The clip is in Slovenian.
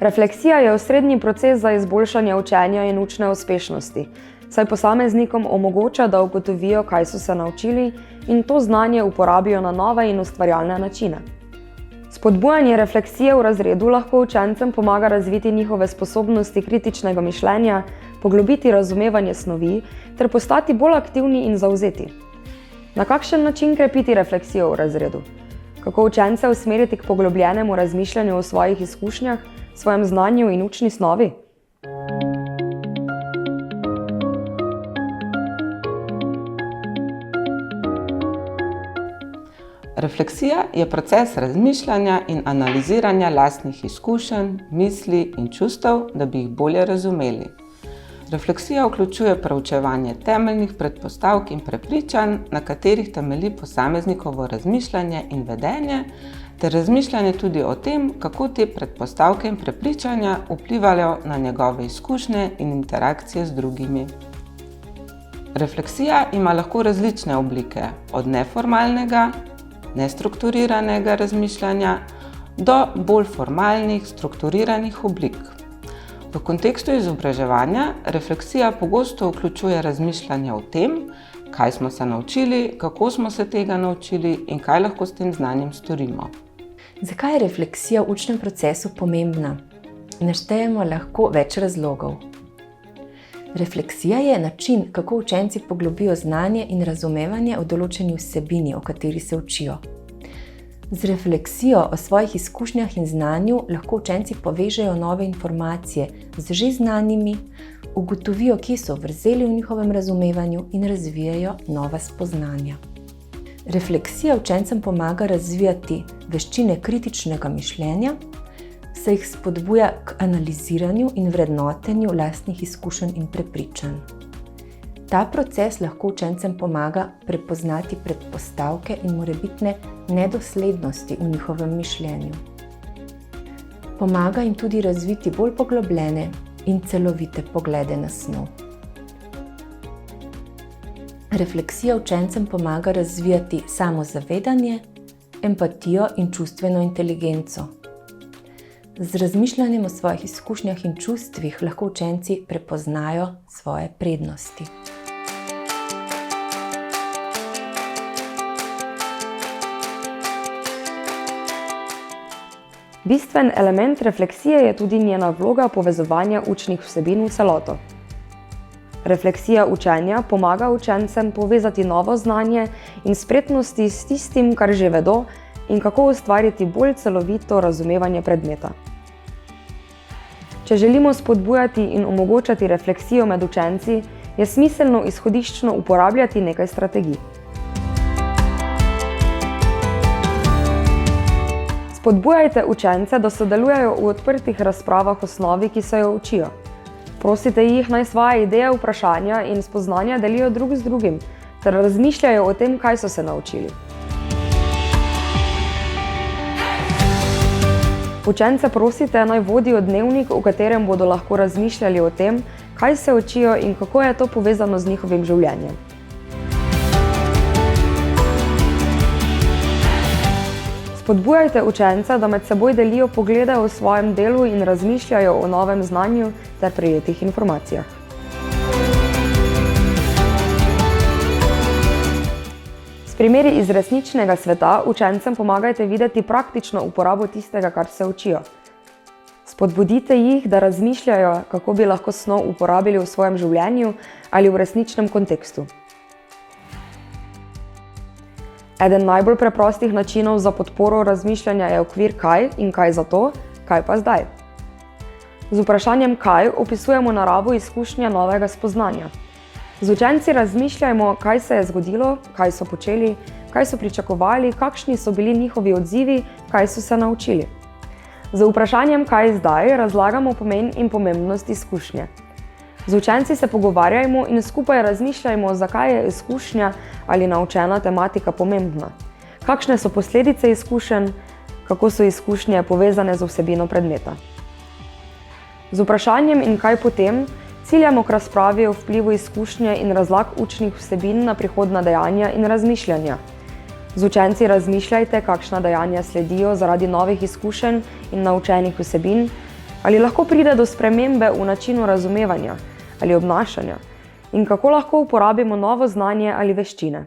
Refleksija je osrednji proces za izboljšanje učenja in učne uspešnosti, saj posameznikom omogoča, da ugotovijo, kaj so se naučili in to znanje uporabijo na nove in ustvarjalne načine. Spodbujanje refleksije v razredu lahko učencem pomaga razviti njihove sposobnosti kritičnega mišljenja, poglobiti razumevanje snovi ter postati bolj aktivni in zavzeti. Na kakšen način krepiti refleksijo v razredu? Kako učence usmeriti k poglobljenemu razmišljanju o svojih izkušnjah, svojem znanju in učni snovi? Refleksija je proces razmišljanja in analiziranja lastnih izkušenj, misli in čustev, da bi jih bolje razumeli. Refleksija vključuje proučevanje temeljnih predpostavk in prepričanj, na katerih temelji posameznikovo razmišljanje in vedenje, ter razmišljanje tudi o tem, kako te predpostavke in prepričanja vplivajo na njegove izkušnje in interakcije z drugimi. Refleksija ima lahko različne oblike, od neformalnega, nestrukturiranega razmišljanja do bolj formalnih, strukturiranih oblik. V kontekstu izobraževanja refleksija pogosto vključuje razmišljanje o tem, kaj smo se naučili, kako smo se tega naučili in kaj lahko s tem znanjem storimo. Zakaj je refleksija v učnem procesu pomembna? Naštejemo lahko več razlogov. Refleksija je način, kako učenci poglobijo znanje in razumevanje o določeni vsebini, o kateri se učijo. Z refleksijo o svojih izkušnjah in znanju lahko učenci povežejo nove informacije z že znanimi, ugotovijo, kje so vrzeli v njihovem razumevanju in razvijajo nova spoznanja. Refleksija učencem pomaga razvijati veščine kritičnega mišljenja, saj jih spodbuja k analiziranju in vrednotenju lastnih izkušenj in prepričanj. Ta proces lahko učencem pomaga prepoznati predpostavke in morebitne nedoslednosti v njihovem mišljenju. Pomaga jim tudi razviti bolj poglobljene in celovite poglede na snov. Refleksija učencem pomaga razvijati samozavedanje, empatijo in čustveno inteligenco. Z razmišljanjem o svojih izkušnjah in čustvih lahko učenci prepoznajo svoje prednosti. Bistven element refleksije je tudi njena vloga povezovanja učnih vsebin v celoto. Refleksija učenja pomaga učencem povezati novo znanje in spretnosti s tistim, kar že vedo, in kako ustvariti bolj celovito razumevanje predmeta. Če želimo spodbujati in omogočati refleksijo med učenci, je smiselno izhodiščno uporabljati nekaj strategij. Spodbujajte učence, da sodelujejo v odprtih razpravah o snovi, ki se jo učijo. Prosite jih, naj svoje ideje, vprašanja in spoznanja delijo drug z drugim, ter razmišljajo o tem, kaj so se naučili. Učence prosite, naj vodijo dnevnik, v katerem bodo lahko razmišljali o tem, kaj se učijo in kako je to povezano z njihovim življenjem. Spodbujajte učence, da med seboj delijo poglede o svojem delu in razmišljajo o novem znanju ter prejetih informacijah. S primeri iz resničnega sveta učencem pomagajte videti praktično uporabo tistega, kar se učijo. Spodbudite jih, da razmišljajo, kako bi lahko snov uporabili v svojem življenju ali v resničnem kontekstu. Eden najbolj preprostih načinov za podporo razmišljanja je okvir kaj in kaj zato, kaj pa zdaj. Z vprašanjem kaj opisujemo naravo izkušnje novega spoznanja. Z učenci razmišljajmo, kaj se je zgodilo, kaj so počeli, kaj so pričakovali, kakšni so bili njihovi odzivi, kaj so se naučili. Z vprašanjem kaj zdaj razlagamo pomen in pomembnost izkušnje. Z učenci se pogovarjajmo in skupaj razmišljajmo, zakaj je izkušnja ali naučena tematika pomembna. Kakšne so posledice izkušenj, kako so izkušnje povezane z vsebino predmeta. Z vprašanjem in kaj potem ciljamo k razpravi o vplivu izkušnje in razlag učnih vsebin na prihodna dejanja in razmišljanja. Z učenci razmišljajte, kakšna dejanja sledijo zaradi novih izkušenj in naučenih vsebin, Ali lahko pride do spremembe v načinu razumevanja ali obnašanja in kako lahko uporabimo novo znanje ali veščine.